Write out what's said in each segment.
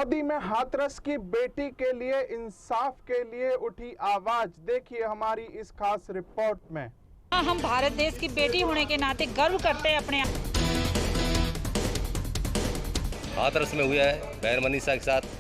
पटौदी में हाथरस की बेटी के लिए इंसाफ के लिए उठी आवाज। देखिए हमारी इस खास रिपोर्ट में। हम भारत देश की बेटी होने के नाते गर्व करते हैं अपने। हाथरस में हुआ है बहन मनीषा के साथ।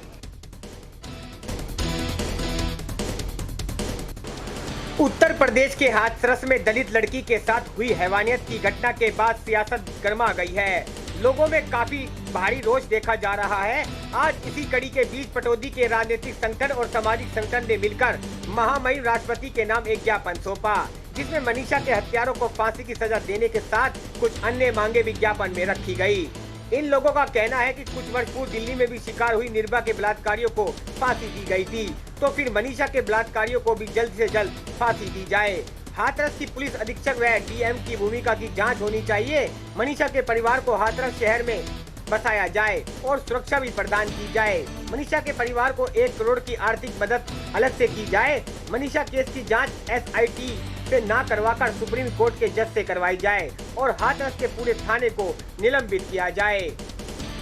उत्तर प्रदेश के हाथरस में दलित लड़की के साथ हुई हैवानियत की घटना के बाद सियासत गर्मा गई है। लोगों में काफी भारी रोष देखा जा रहा है। आज इसी कड़ी के बीच पटौदी के राजनीतिक संगठन और सामाजिक संगठन ने मिलकर महामहिम राष्ट्रपति के नाम एक ज्ञापन सौंपा, जिसमें मनीषा के हत्यारों को फांसी की सजा देने के साथ कुछ अन्य मांगे विज्ञापन में रखी गई। इन लोगों का कहना है कि कुछ वर्ष पूर्व दिल्ली में भी शिकार हुई निर्भया के बलात्कारियों को फांसी दी गई थी, तो फिर मनीषा के बलात्कारियों को भी जल्द से जल्द फांसी दी जाए। हाथरस की पुलिस अधीक्षक व डीएम की भूमिका की जांच होनी चाहिए। मनीषा के परिवार को हाथरस शहर में बसाया जाए और सुरक्षा भी प्रदान की जाए। मनीषा के परिवार को 1 करोड़ की आर्थिक मदद अलग से की जाए। मनीषा केस की जांच SIT से ना करवाकर सुप्रीम कोर्ट के जज से करवाई जाए और हाथरस के पूरे थाने को निलंबित किया जाए।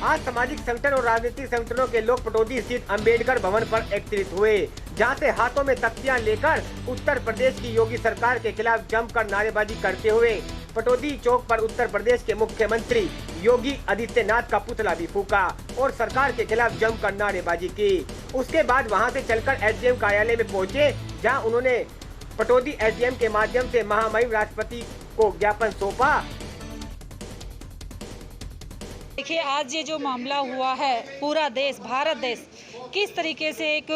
आज सामाजिक संगठन और राजनीतिक संगठनों के लोग पटौदी स्थित अंबेडकर भवन पर एकत्रित हुए, जहां से हाथों में तख्तियां लेकर उत्तर प्रदेश की योगी सरकार के खिलाफ जमकर नारेबाजी करते हुए पटौदी चौक पर उत्तर प्रदेश के मुख्यमंत्री योगी आदित्यनाथ का पुतला भी फूका और सरकार के खिलाफ जमकर नारेबाजी की। उसके बाद वहां से चलकर SDM कार्यालय में पहुंचे, जहां उन्होंने पटौदी SDM के माध्यम से महामहिम राष्ट्रपति को ज्ञापन सौंपा। देखिए, आज ये जो मामला हुआ है, पूरा देश, भारत देश किस तरीके से एक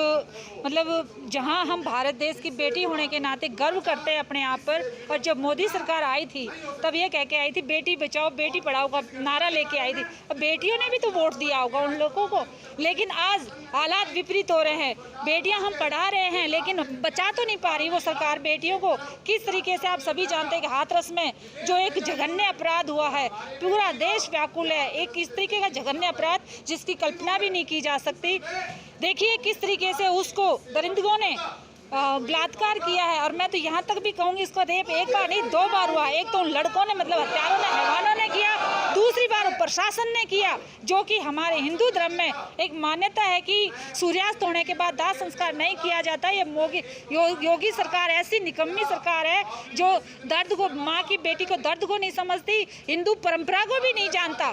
जहां हम भारत देश की बेटी होने के नाते गर्व करते हैं अपने आप पर। और जब मोदी सरकार आई थी तब ये कह के आई थी बेटी बचाओ बेटी पढ़ाओ का नारा लेके आई थी। अब बेटियों ने भी तो वोट दिया होगा उन लोगों को, लेकिन आज हालात विपरीत हो रहे हैं। बेटियां हम पढ़ा रहे हैं लेकिन बचा तो नहीं पा रही वो सरकार बेटियों को। किस तरीके से आप सभी जानते हैं कि हाथरस में जो एक जघन्य अपराध हुआ है, पूरा देश व्याकुल है। एक इस तरीके का जघन्य अपराध जिसकी कल्पना भी नहीं की जा सकती। देखिए किस तरीके से उसको दरिंदों ने बलात्कार किया है। और मैं तो यहाँ तक भी कहूँगी, इसको रेप एक बार नहीं 2 बार हुआ। एक तो उन लड़कों ने हत्यारों ने, हैवानों ने किया, दूसरी बार प्रशासन ने किया, जो कि हमारे हिंदू धर्म में एक मान्यता है कि सूर्यास्त होने के बाद दाह संस्कार नहीं किया जाता। ये योगी सरकार ऐसी निकम्मी सरकार है जो दर्द को, माँ की बेटी को दर्द को नहीं समझती, हिंदू परंपरा को भी नहीं जानता,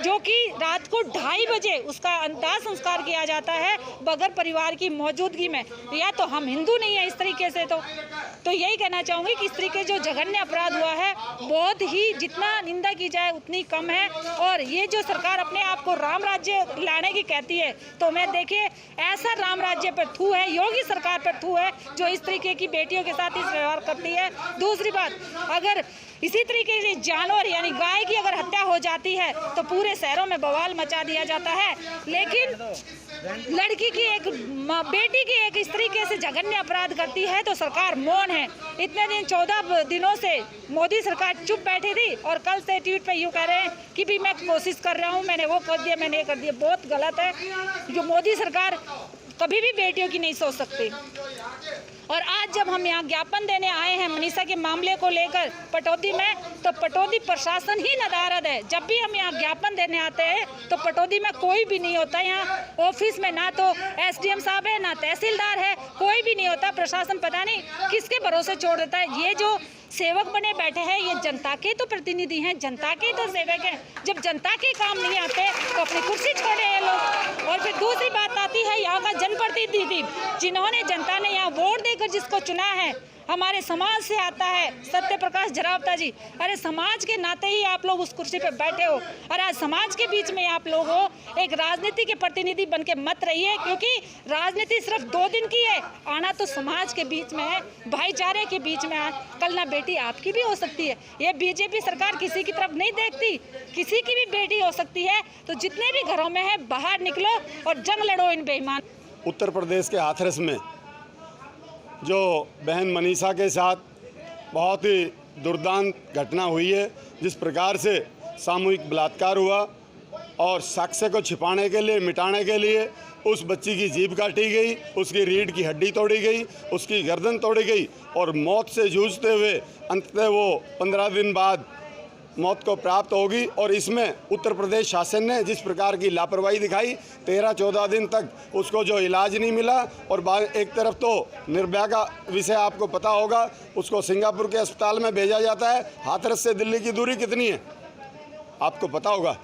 जो कि रात को 2:30 बजे उसका दाह संस्कार किया जाता है बगैर परिवार की मौजूदगी में। या तो हम हिंदू नहीं है इस तरीके से। तो यही कहना चाहूंगी कि इस तरीके जो जघन्य अपराध हुआ है बहुत ही, जितना निंदा की जाए उतनी कम है। और ये जो सरकार अपने आप को राम राज्य लाने की कहती है, तो मैं देखिए ऐसा राम राज्य पर थू है, योगी सरकार पर थू है जो इस तरीके की बेटियों के साथ इस व्यवहार करती है। दूसरी बात, अगर इसी तरीके से जानवर यानी गाय की अगर हत्या हो जाती है तो पूरे शहरों में बवाल मचा दिया जाता है, लेकिन लड़की की एक बेटी की एक इस तरीके से जघन्य अपराध करती है तो सरकार मौन है। इतने दिन 14 दिनों से मोदी सरकार चुप बैठी थी और कल से ट्वीट पे यूँ कह रहे हैं कि भी मैं कोशिश कर रहा हूँ, मैंने वो कर दिया, मैंने ये कर दिया। बहुत गलत है। जो मोदी सरकार कभी भी बेटियों की नहीं सोच सकती। और आज जब हम यहाँ ज्ञापन देने आए हैं मनीषा के मामले को लेकर पटौदी में, तो पटौदी प्रशासन ही नदारद है। जब भी हम यहाँ ज्ञापन देने आते हैं तो पटौदी में कोई भी नहीं होता। यहाँ ऑफिस में ना तो SDM साहब है, ना तहसीलदार है, कोई भी नहीं होता। प्रशासन पता नहीं किसके भरोसे छोड़ देता है। ये जो सेवक बने बैठे हैं ये जनता के तो प्रतिनिधि हैं, जनता के तो सेवक हैं। जब जनता के काम नहीं आते तो अपनी कुर्सी छोड़े हैं लोग। और फिर दूसरी बात आती है यहाँ का जनप्रतिनिधि, जिन्होंने जनता ने यहाँ वोट देकर जिसको चुना है, हमारे समाज से आता है सत्य प्रकाश जरावता जी। अरे समाज के नाते ही आप लोग उस कुर्सी पे बैठे हो और आज समाज के बीच में आप लोग हो। एक राजनीति के प्रतिनिधि बन के मत रहिए, क्योंकि राजनीति सिर्फ 2 दिन की है। आना तो समाज के बीच में है, भाईचारे के बीच में। कल ना बेटी आपकी भी हो सकती है। ये BJP सरकार किसी की तरफ नहीं देखती, किसी की भी बेटी हो सकती है। तो जितने भी घरों में है बाहर निकलो और जंग लड़ो इन बेईमान। उत्तर प्रदेश के हाथरस में जो बहन मनीषा के साथ बहुत ही दुर्दांत घटना हुई है, जिस प्रकार से सामूहिक बलात्कार हुआ और साक्ष्य को छिपाने के लिए, मिटाने के लिए उस बच्ची की जीभ काटी गई, उसकी रीढ़ की हड्डी तोड़ी गई, उसकी गर्दन तोड़ी गई और मौत से जूझते हुए अंततः वो 15 दिन बाद मौत को प्राप्त होगी। और इसमें उत्तर प्रदेश शासन ने जिस प्रकार की लापरवाही दिखाई, 13-14 दिन तक उसको जो इलाज नहीं मिला, और एक तरफ तो निर्भया का विषय आपको पता होगा, उसको सिंगापुर के अस्पताल में भेजा जाता है। हाथरस से दिल्ली की दूरी कितनी है आपको पता होगा,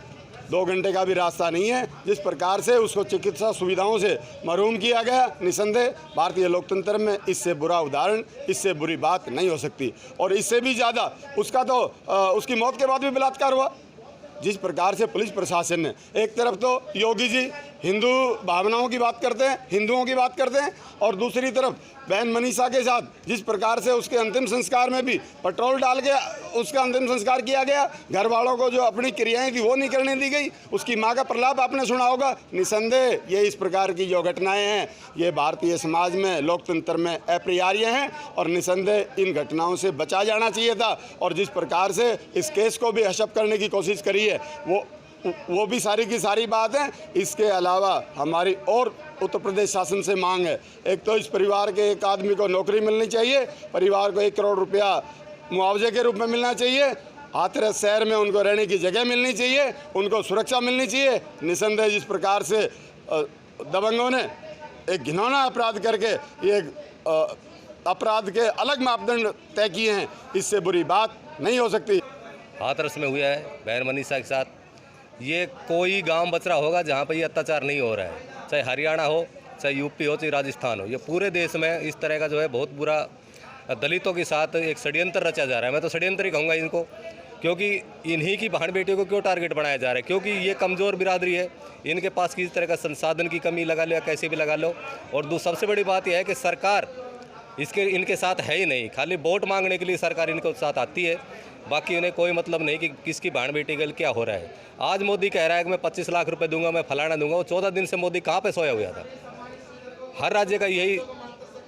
2 घंटे का भी रास्ता नहीं है। जिस प्रकार से उसको चिकित्सा सुविधाओं से महरूम किया गया, निसंदेह भारतीय लोकतंत्र में इससे बुरा उदाहरण, इससे बुरी बात नहीं हो सकती। और इससे भी ज़्यादा उसका तो उसकी मौत के बाद भी बलात्कार हुआ। जिस प्रकार से पुलिस प्रशासन ने, एक तरफ तो योगी जी हिंदू भावनाओं की बात करते हैं, हिंदुओं की बात करते हैं, और दूसरी तरफ बहन मनीषा के साथ जिस प्रकार से उसके अंतिम संस्कार में भी पेट्रोल डाल के उसका अंतिम संस्कार किया गया, घर वालों को जो अपनी क्रियाएं थी वो नहीं करने दी गई, उसकी मां का प्रलाप आपने सुना होगा। निसंदेह ये इस प्रकार की जो घटनाएं हैं, ये भारतीय समाज में, लोकतंत्र में अपरिहार्य हैं, और निसंदेह इन घटनाओं से बचा जाना चाहिए था। और जिस प्रकार से इस केस को भी हशप करने की कोशिश करी है, वो भी सारी की सारी बात है। इसके अलावा हमारी और उत्तर प्रदेश शासन से मांग है, एक तो इस परिवार के एक आदमी को नौकरी मिलनी चाहिए, परिवार को 1 करोड़ रुपया मुआवजे के रूप में मिलना चाहिए, हाथरस शहर में उनको रहने की जगह मिलनी चाहिए, उनको सुरक्षा मिलनी चाहिए। निसंदेह जिस प्रकार से दबंगों ने एक घिनौना अपराध करके ये अपराध के अलग मापदंड तय किए हैं, इससे बुरी बात नहीं हो सकती। हाथरस में हुआ है बहन मनीषा के साथ। ये कोई गांव बच रहा होगा जहाँ पर ये अत्याचार नहीं हो रहा है, चाहे हरियाणा हो, चाहे यूपी हो, चाहे राजस्थान हो। ये पूरे देश में इस तरह का जो है बहुत बुरा दलितों के साथ एक षड्यंत्र रचा जा रहा है। मैं तो षड्यंत्र ही कहूँगा इनको, क्योंकि इन्हीं की बहन बेटियों को क्यों टारगेट बनाया जा रहा है? क्योंकि ये कमज़ोर बिरादरी है, इनके पास किसी तरह का संसाधन की कमी लगा लो या कैसे भी लगा लो। और सबसे बड़ी बात यह है कि सरकार इनके साथ है ही नहीं, खाली वोट मांगने के लिए सरकार इनके साथ आती है, बाकी उन्हें कोई मतलब नहीं कि किसकी बहन बेटी के लिए क्या हो रहा है। आज मोदी कह रहा है कि मैं 25 लाख रुपए दूंगा, मैं फलाना दूंगा। वो 14 दिन से मोदी कहाँ पे सोया हुआ था? हर राज्य का यही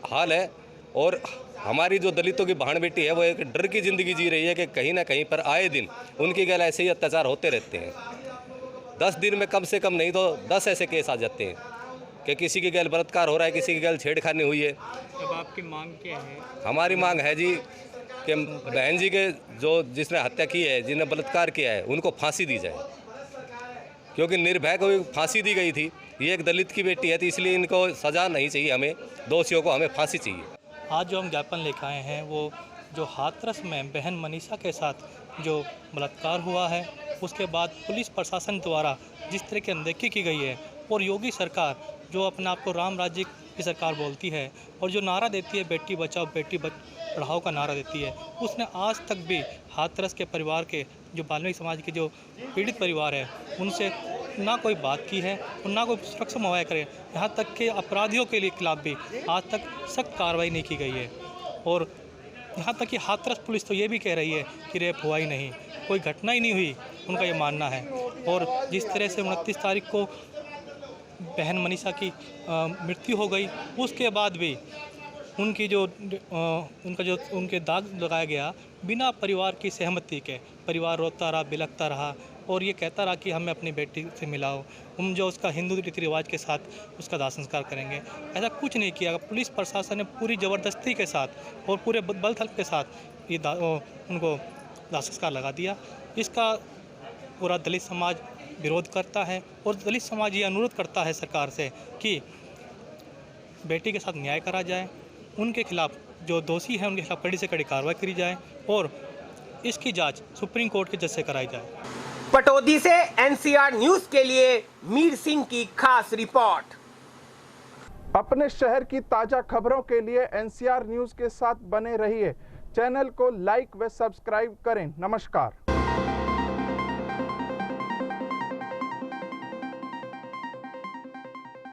हाल है। और हमारी जो दलितों की बहन बेटी है वो एक डर की ज़िंदगी जी रही है कि कहीं ना कहीं पर आए दिन उनकी गैल ऐसे ही अत्याचार होते रहते हैं। 10 दिन में कम से कम नहीं तो 10 ऐसे केस आ जाते हैं कि किसी की गैल बलात्कार हो रहा है, किसी की गैल छेड़खानी हुई है। अब आपकी मांग क्या है? हमारी मांग है जी कि बहन जी के जिसने हत्या की है, जिन्हें बलात्कार किया है, उनको फांसी दी जाए, क्योंकि निर्भया को फांसी दी गई थी। ये एक दलित की बेटी है, तो इसलिए इनको सज़ा नहीं चाहिए, हमें दोषियों को हमें फांसी चाहिए। आज जो हम ज्ञापन लेकर आए हैं वो जो हाथरस में बहन मनीषा के साथ जो बलात्कार हुआ है, उसके बाद पुलिस प्रशासन द्वारा जिस तरह की अनदेखी की गई है, और योगी सरकार जो अपने आप को राम राज्य की सरकार बोलती है और जो नारा देती है बेटी बचाओ बेटी पढ़ाओ का नारा देती है, उसने आज तक भी हाथरस के परिवार के जो वाल्मीकि समाज के जो पीड़ित परिवार है उनसे ना कोई बात की है और ना कोई सुरक्षा मुहैया करे। यहाँ तक कि अपराधियों के लिए खिलाफ भी आज तक सख्त कार्रवाई नहीं की गई है। और यहाँ तक कि हाथरस पुलिस तो ये भी कह रही है कि रेप हुआ ही नहीं, कोई घटना ही नहीं हुई, उनका ये मानना है। और जिस तरह से 29 तारीख को बहन मनीषा की मृत्यु हो गई, उसके बाद भी उनकी उनके दाग लगाया गया बिना परिवार की सहमति के। परिवार रोता रहा, बिलखता रहा और ये कहता रहा कि हमें अपनी बेटी से मिलाओ, हम जो उसका हिंदू रीति रिवाज के साथ उसका दाह संस्कार करेंगे। ऐसा कुछ नहीं किया। पुलिस प्रशासन ने पूरी ज़बरदस्ती के साथ और पूरे बल थल के साथ ये उनको दाह संस्कार लगा दिया। इसका पूरा दलित समाज विरोध करता है और दलित समाज ये अनुरोध करता है सरकार से कि बेटी के साथ न्याय करा जाए, उनके खिलाफ जो दोषी हैं उनके खिलाफ कड़ी से कड़ी कार्रवाई करी जाए और इसकी जांच सुप्रीम कोर्ट के जज से कराई जाए। पटौदी से एनसीआर न्यूज के लिए मीर सिंह की खास रिपोर्ट। अपने शहर की ताजा खबरों के लिए एनसीआर न्यूज के साथ बने रहिए। चैनल को लाइक व सब्सक्राइब करें। नमस्कार।